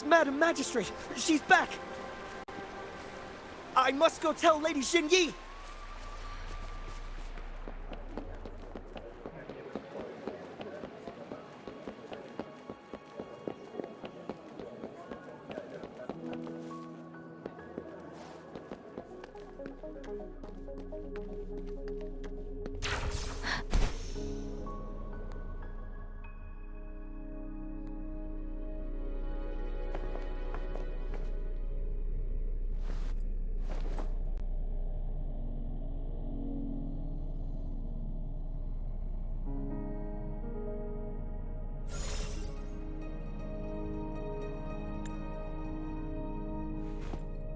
It's Madam Magistrate. She's back. I must go tell Lady Xinyi.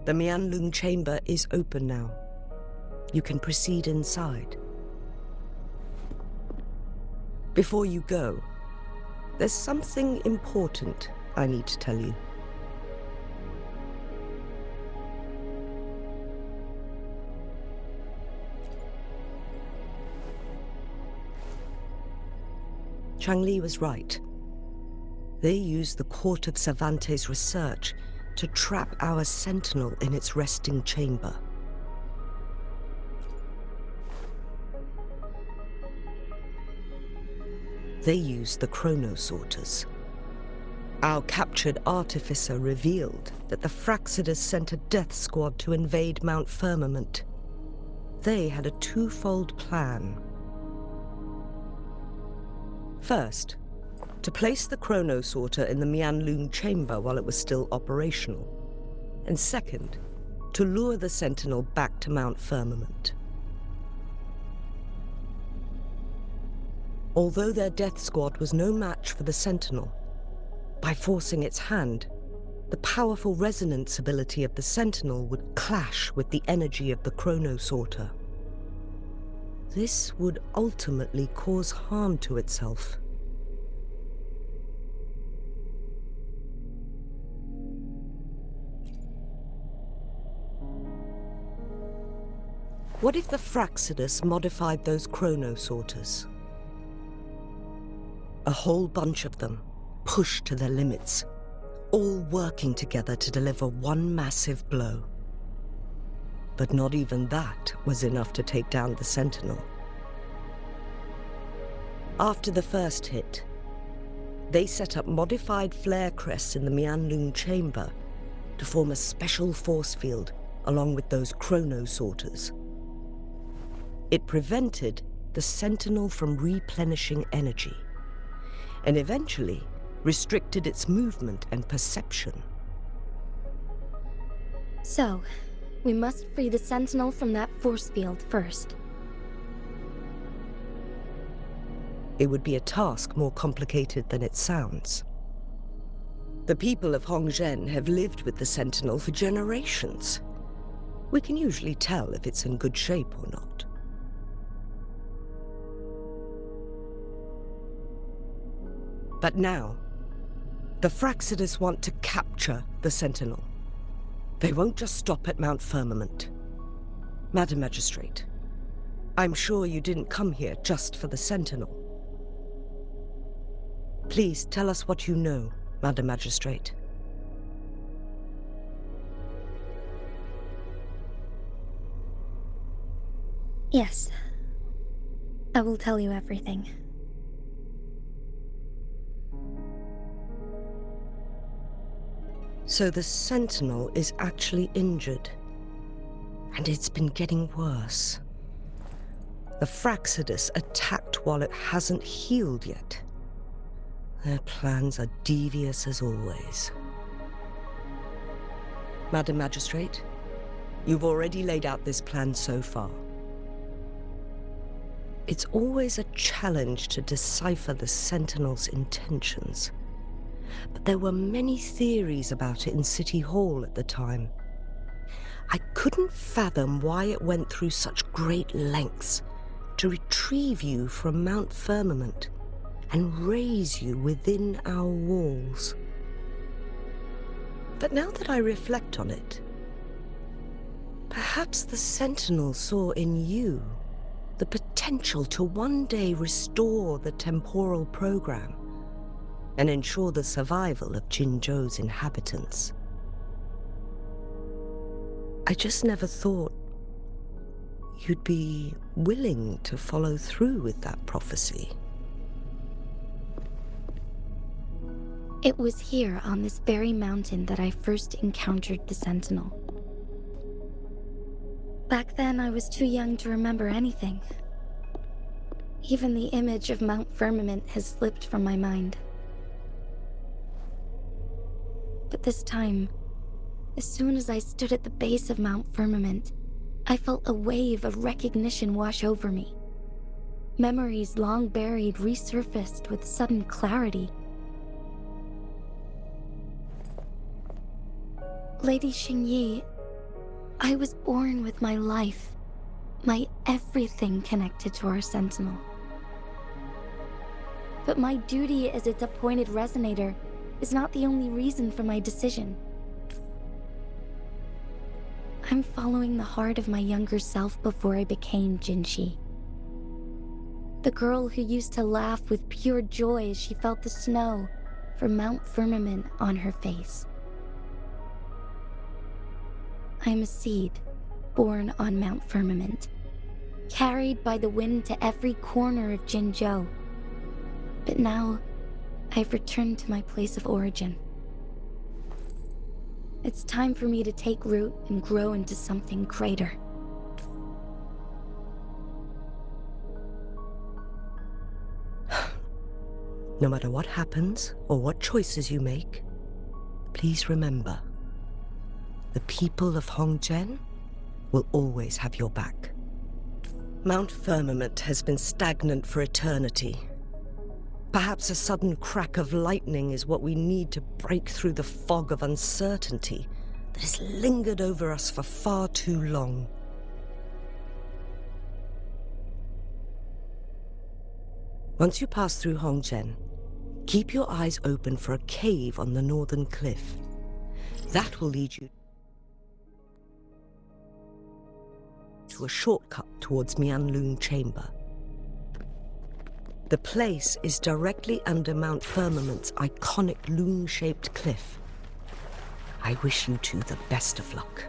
The Mianlung chamber is open now. You can proceed inside. Before you go, there's something important I need to tell you. Changli was right. They used the Court of Cervantes' research to trap our sentinel in its resting chamber. They used the chronosorters. Our captured artificer revealed that the Fraxidus sent a death squad to invade Mount Firmament. They had a twofold plan. First, to place the chronosorter in the Mianlung chamber while it was still operational, and second, to lure the Sentinel back to Mount Firmament. Although their death squad was no match for the Sentinel, by forcing its hand, the powerful resonance ability of the Sentinel would clash with the energy of the chronosorter. This would ultimately cause harm to itself. What if the Fraxidus modified those chronosorters? A whole bunch of them, pushed to their limits, all working together to deliver one massive blow. But not even that was enough to take down the Sentinel. After the first hit, they set up modified flare crests in the Mianlung chamber to form a special force field along with those chronosorters. It prevented the Sentinel from replenishing energy, and eventually restricted its movement and perception. So, we must free the Sentinel from that force field first. It would be a task more complicated than it sounds. The people of Hongzhen have lived with the Sentinel for generations. We can usually tell if it's in good shape or not. But now, the Fraxidus want to capture the Sentinel. They won't just stop at Mount Firmament. Madam Magistrate, I'm sure you didn't come here just for the Sentinel. Please tell us what you know, Madam Magistrate. Yes. I will tell you everything. So the Sentinel is actually injured. And it's been getting worse. The Fraxidus attacked while it hasn't healed yet. Their plans are devious as always. Madam Magistrate, you've already laid out this plan so far. It's always a challenge to decipher the Sentinel's intentions. But there were many theories about it in City Hall at the time. I couldn't fathom why it went through such great lengths to retrieve you from Mount Firmament and raise you within our walls. But now that I reflect on it, perhaps the Sentinel saw in you the potential to one day restore the temporal program and ensure the survival of Jinzhou's inhabitants. I just never thought you'd be willing to follow through with that prophecy. It was here on this very mountain that I first encountered the Sentinel. Back then, I was too young to remember anything. Even the image of Mount Firmament has slipped from my mind. But this time, as soon as I stood at the base of Mount Firmament, I felt a wave of recognition wash over me. Memories long buried resurfaced with sudden clarity. Lady Xingyi, I was born with my life, my everything connected to our Sentinel. But my duty as its appointed resonator is not the only reason for my decision. I'm following the heart of my younger self before I became Jinxi. The girl who used to laugh with pure joy as she felt the snow from Mount Firmament on her face. I'm a seed, born on Mount Firmament, carried by the wind to every corner of Jinzhou. But now, I've returned to my place of origin. It's time for me to take root and grow into something greater. No matter what happens or what choices you make, please remember, the people of Hongzhen will always have your back. Mount Firmament has been stagnant for eternity. Perhaps a sudden crack of lightning is what we need to break through the fog of uncertainty that has lingered over us for far too long. Once you pass through Hongzhen, keep your eyes open for a cave on the northern cliff. That will lead you to a shortcut towards Mianlun Chamber. The place is directly under Mount Firmament's iconic loon-shaped cliff. I wish you two the best of luck.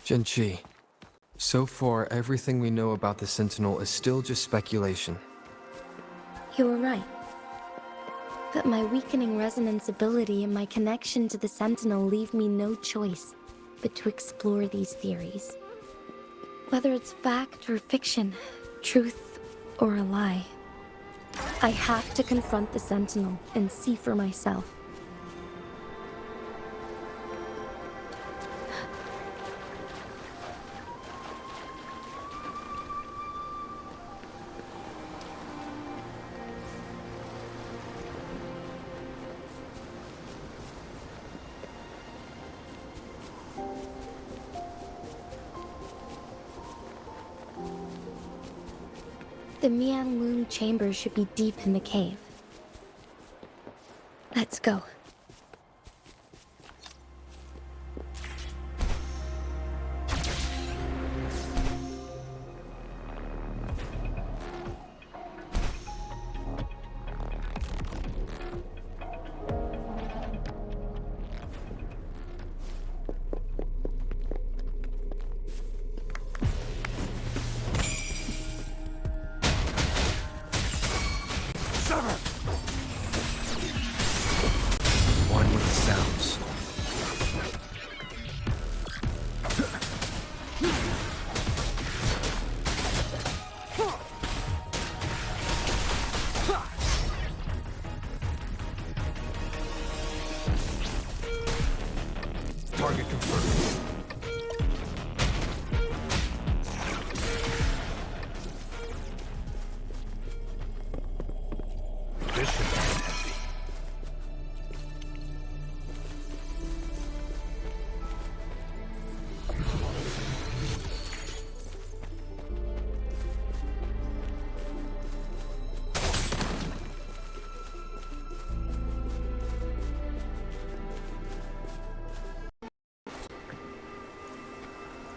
Jinxi, so far everything we know about the Sentinel is still just speculation. You were right. But my weakening resonance ability and my connection to the Sentinel leave me no choice but to explore these theories. Whether it's fact or fiction, truth or a lie, I have to confront the Sentinel and see for myself. The Mianlun chamber should be deep in the cave. Let's go. One with the sounds.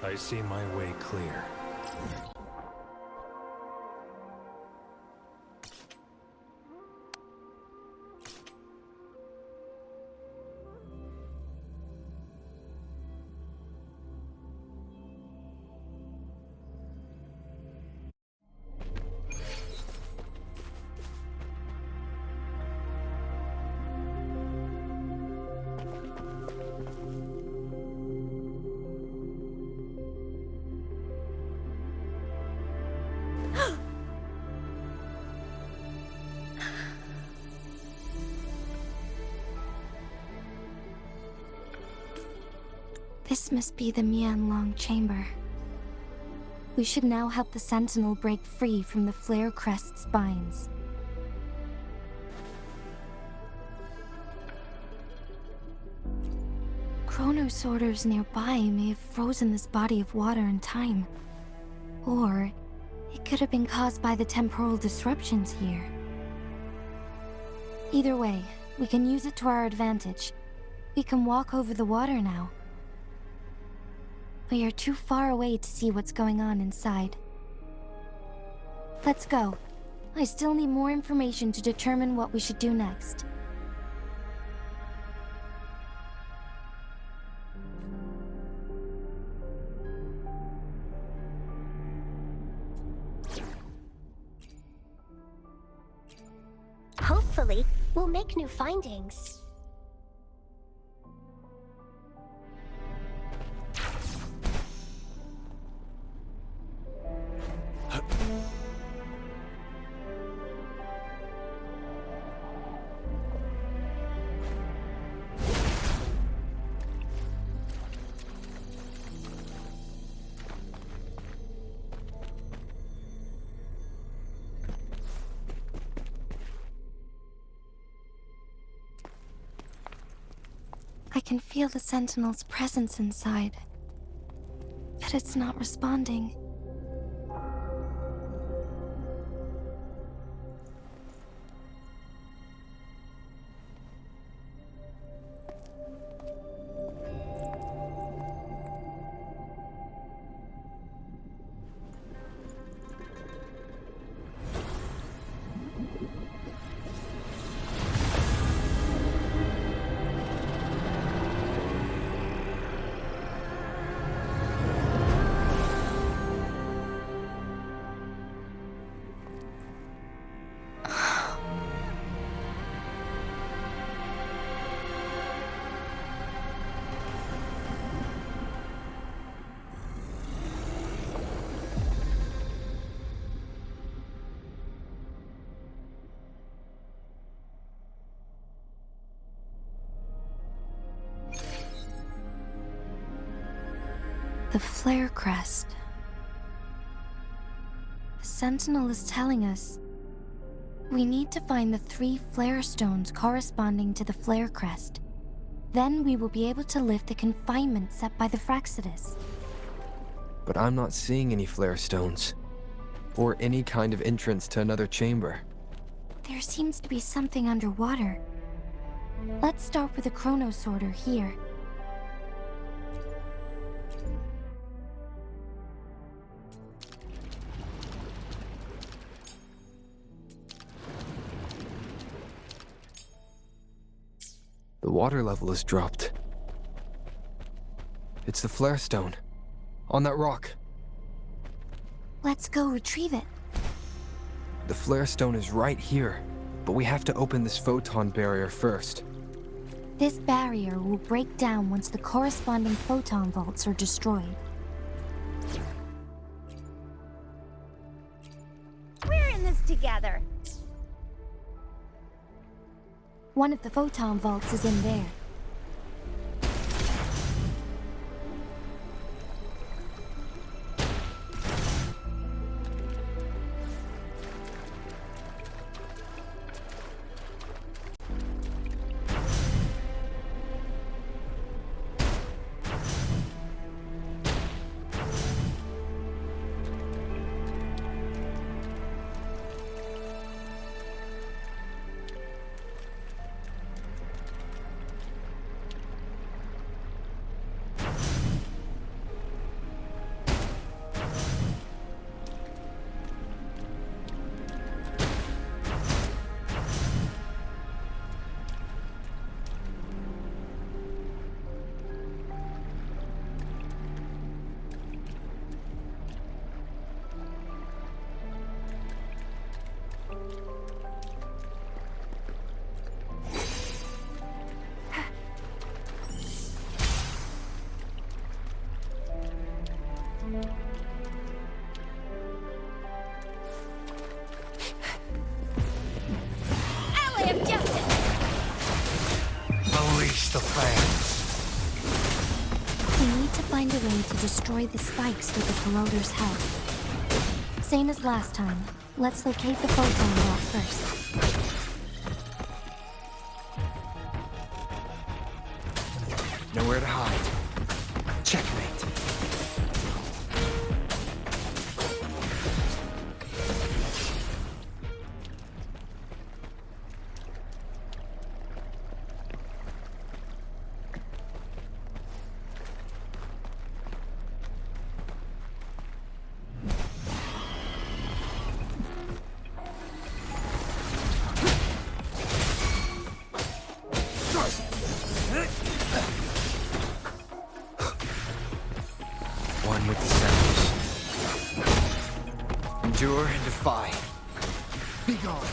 I see my way clear. This must be the Mianlong chamber. We should now help the Sentinel break free from the Flare Crest spines. Chronosorters nearby may have frozen this body of water in time. Or it could have been caused by the temporal disruptions here. Either way, we can use it to our advantage. We can walk over the water now. We are too far away to see what's going on inside. Let's go. I still need more information to determine what we should do next. Hopefully, we'll make new findings. I can feel the Sentinel's presence inside, but it's not responding. The Flare Crest. The Sentinel is telling us we need to find the 3 flare stones corresponding to the Flare Crest. Then we will be able to lift the confinement set by the Fraxidus. But I'm not seeing any flare stones, or any kind of entrance to another chamber. There seems to be something underwater. Let's start with a chronosorter here. The water level has dropped. It's the flare stone. On that rock. Let's go retrieve it. The flare stone is right here, but we have to open this photon barrier first. This barrier will break down once the corresponding photon vaults are destroyed. We're in this together. One of the photon vaults is in there. the fans. We need to find a way to destroy the spikes with the corroder's help. Same as last time. Let's locate the photon vault first. Nowhere to hide. Checkmate. One with the sounds. Endure and defy. Be gone.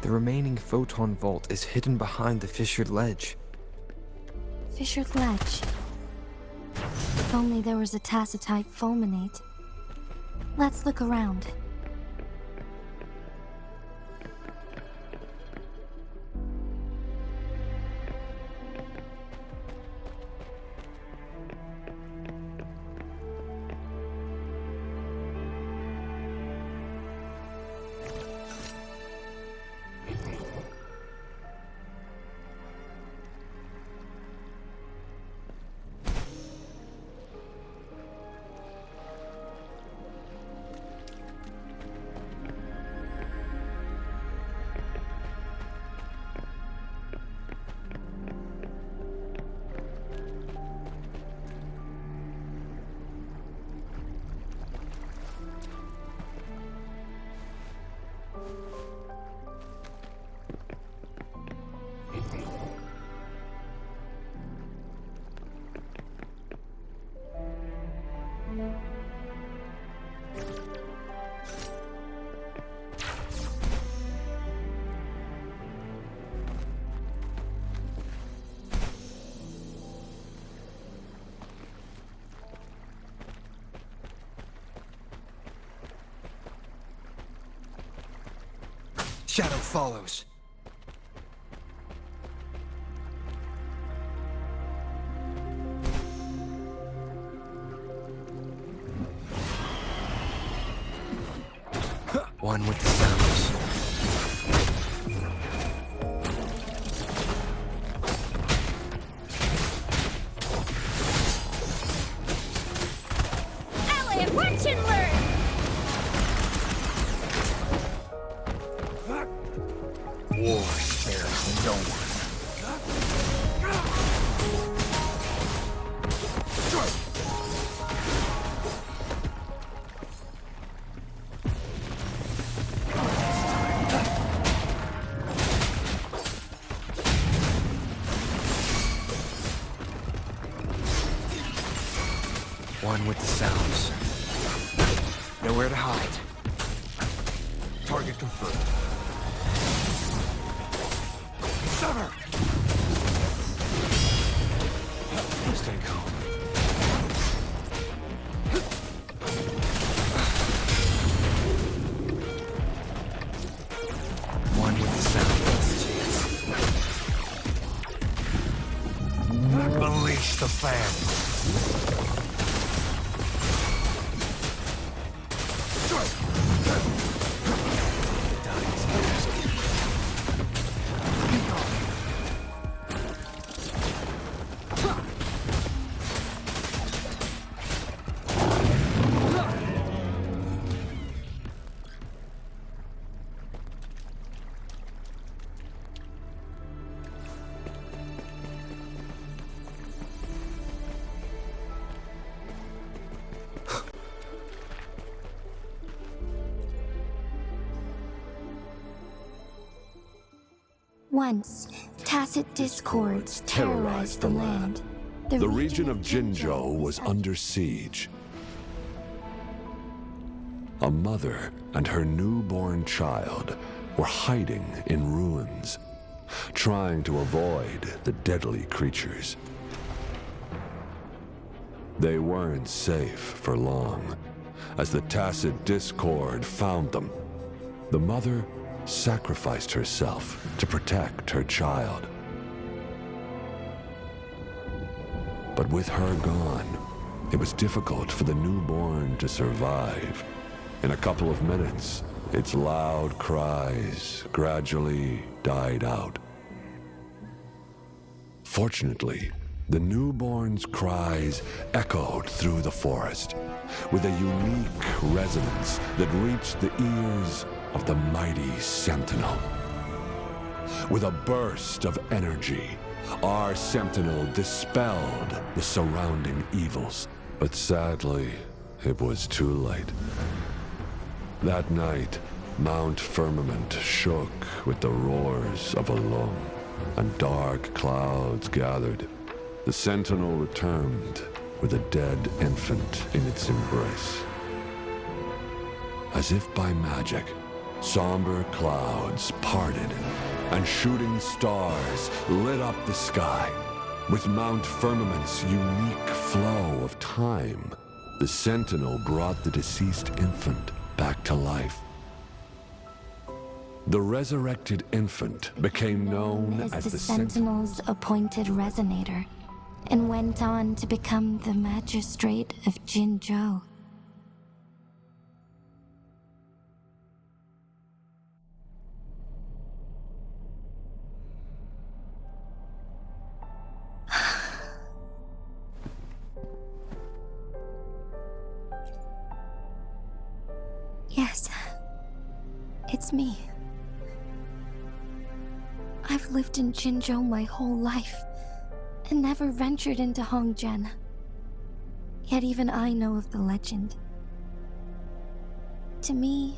The remaining photon vault is hidden behind the fissured ledge. Fissured ledge. If only there was a tacitite fulminate. Let's look around. Shadow follows. One with the sounds. Ally, watch and learn! War spares no one. One with the sounds. Nowhere to hide. Target confirmed. Sever! Stay calm. One with the sounds. Unleash the fans. Once, tacit discords terrorized the land. The region of Jinzhou was under siege. A mother and her newborn child were hiding in ruins, trying to avoid the deadly creatures. They weren't safe for long, as the tacit discord found them. The mother sacrificed herself to protect her child. But with her gone, it was difficult for the newborn to survive. In a couple of minutes, its loud cries gradually died out. Fortunately, the newborn's cries echoed through the forest with a unique resonance that reached the ears of the mighty Sentinel. With a burst of energy, our Sentinel dispelled the surrounding evils. But sadly, it was too late. That night, Mount Firmament shook with the roars of a lung, and dark clouds gathered. The Sentinel returned with a dead infant in its embrace. As if by magic, somber clouds parted, and shooting stars lit up the sky. With Mount Firmament's unique flow of time, the Sentinel brought the deceased infant back to life. The resurrected infant became known as the Sentinel's appointed resonator, and went on to become the magistrate of Jinzhou. Yes, it's me. I've lived in Jinzhou my whole life, and never ventured into Hongzhen. Yet even I know of the legend. To me,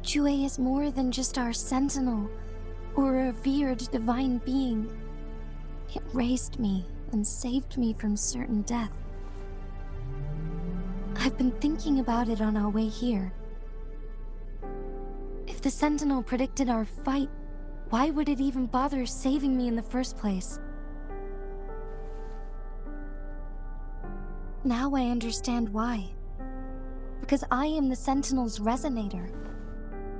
Jue is more than just our sentinel, or a revered divine being. It raised me and saved me from certain death. I've been thinking about it on our way here. If the Sentinel predicted our fight, why would it even bother saving me in the first place? Now I understand why. Because I am the Sentinel's resonator.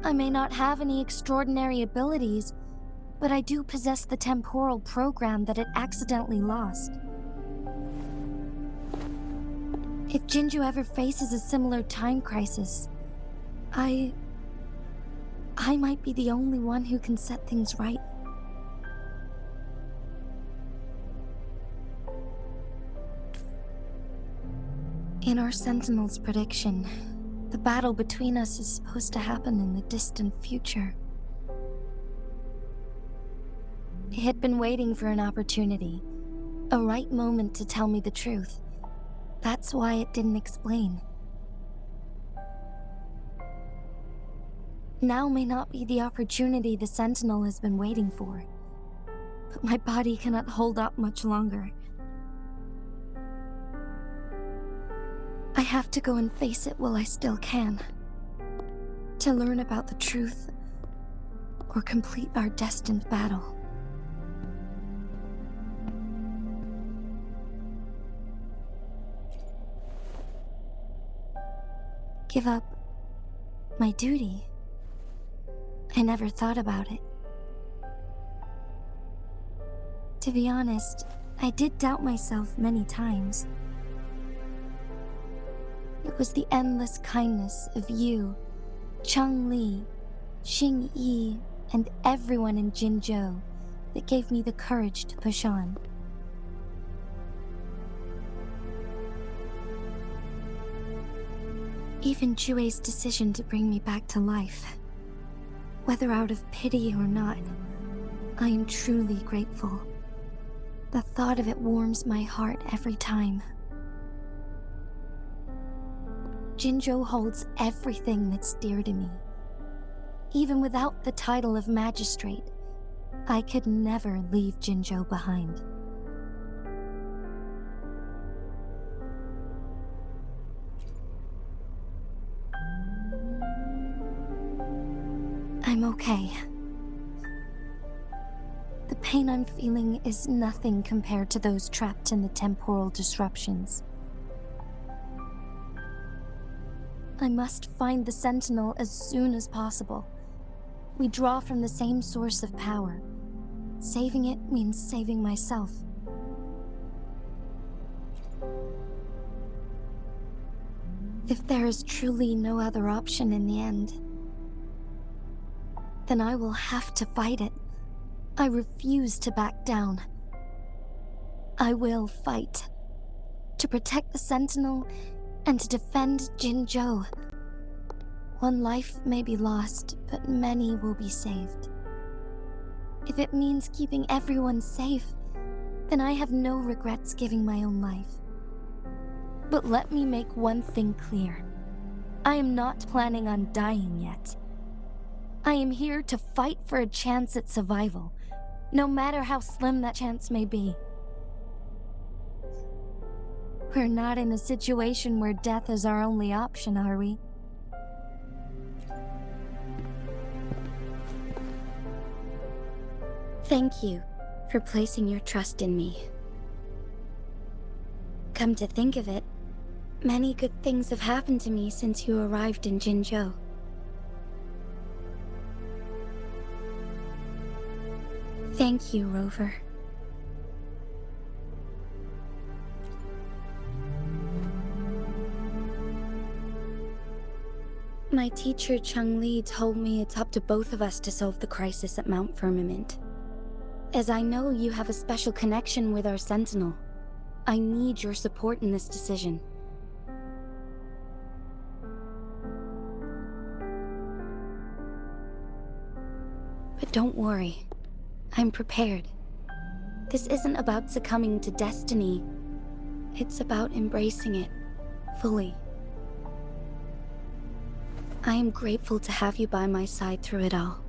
I may not have any extraordinary abilities, but I do possess the temporal program that it accidentally lost. If Jinzhou ever faces a similar time crisis, I might be the only one who can set things right. In our Sentinel's prediction, the battle between us is supposed to happen in the distant future. It had been waiting for an opportunity, a right moment to tell me the truth. That's why it didn't explain. Now may not be the opportunity the Sentinel has been waiting for, but my body cannot hold up much longer. I have to go and face it while I still can, to learn about the truth, or complete our destined battle. Give up my duty? I never thought about it. To be honest, I did doubt myself many times. It was the endless kindness of you, Cheng Li, Xing Yi, and everyone in Jinzhou that gave me the courage to push on. Even Jue's decision to bring me back to life, whether out of pity or not, I am truly grateful. The thought of it warms my heart every time. Jinzhou holds everything that's dear to me. Even without the title of magistrate, I could never leave Jinzhou behind. I'm okay. The pain I'm feeling is nothing compared to those trapped in the temporal disruptions. I must find the Sentinel as soon as possible. We draw from the same source of power. Saving it means saving myself. If there is truly no other option in the end, then I will have to fight it. I refuse to back down. I will fight. To protect the Sentinel and to defend Jinzhou. One life may be lost, but many will be saved. If it means keeping everyone safe, then I have no regrets giving my own life. But let me make one thing clear. I am not planning on dying yet. I am here to fight for a chance at survival, no matter how slim that chance may be. We're not in a situation where death is our only option, are we? Thank you for placing your trust in me. Come to think of it, many good things have happened to me since you arrived in Jinzhou. Thank you, Rover. My teacher Cheng-Li told me it's up to both of us to solve the crisis at Mount Firmament. As I know you have a special connection with our Sentinel, I need your support in this decision. But don't worry, I'm prepared. This isn't about succumbing to destiny. It's about embracing it fully. I am grateful to have you by my side through it all.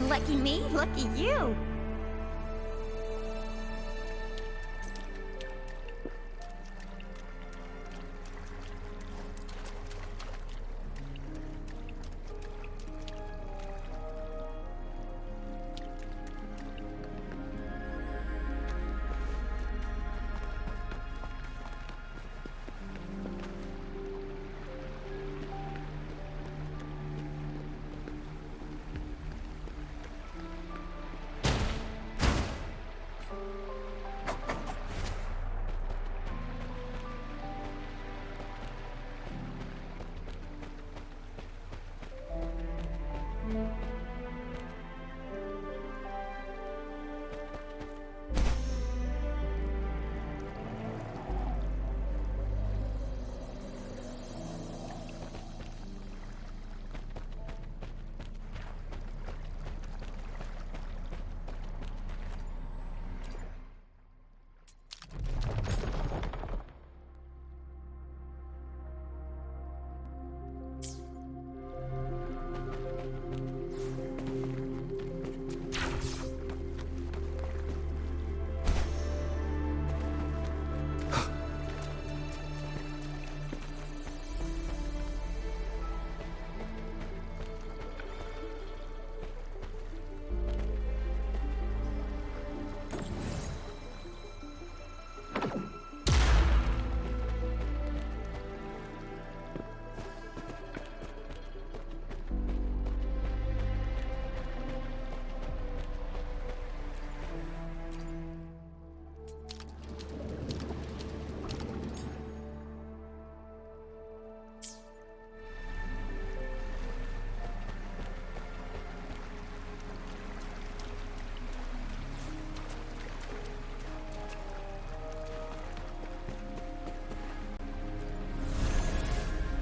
Lucky me, lucky you.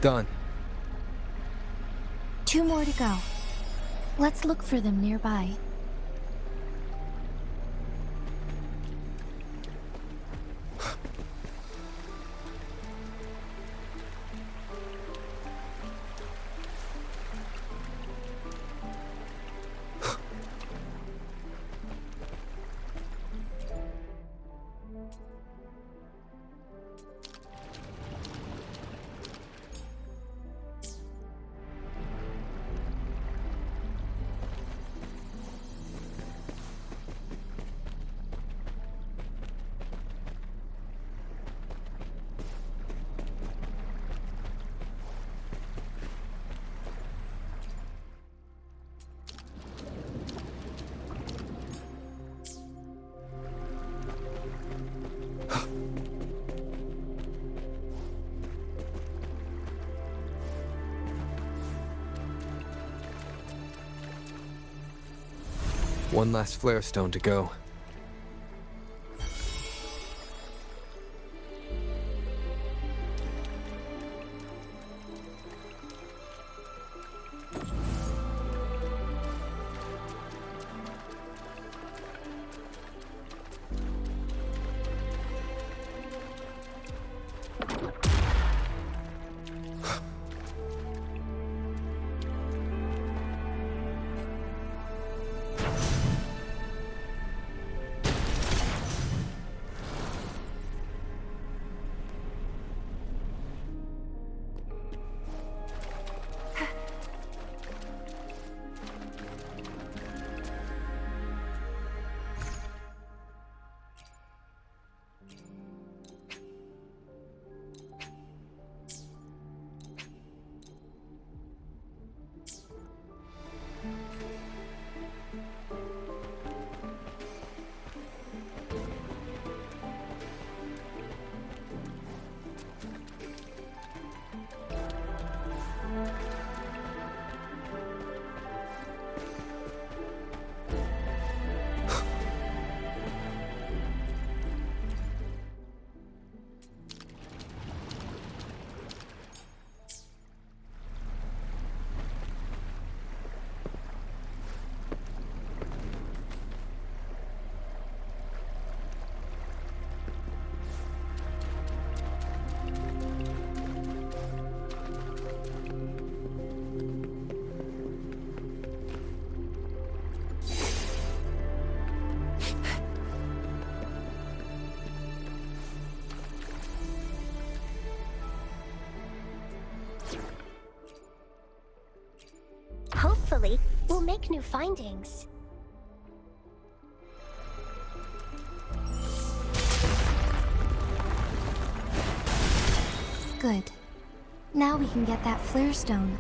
Done. 2 more to go. Let's look for them nearby. One last flare stone to go. Hopefully, we'll make new findings. Good. Now we can get that flare stone.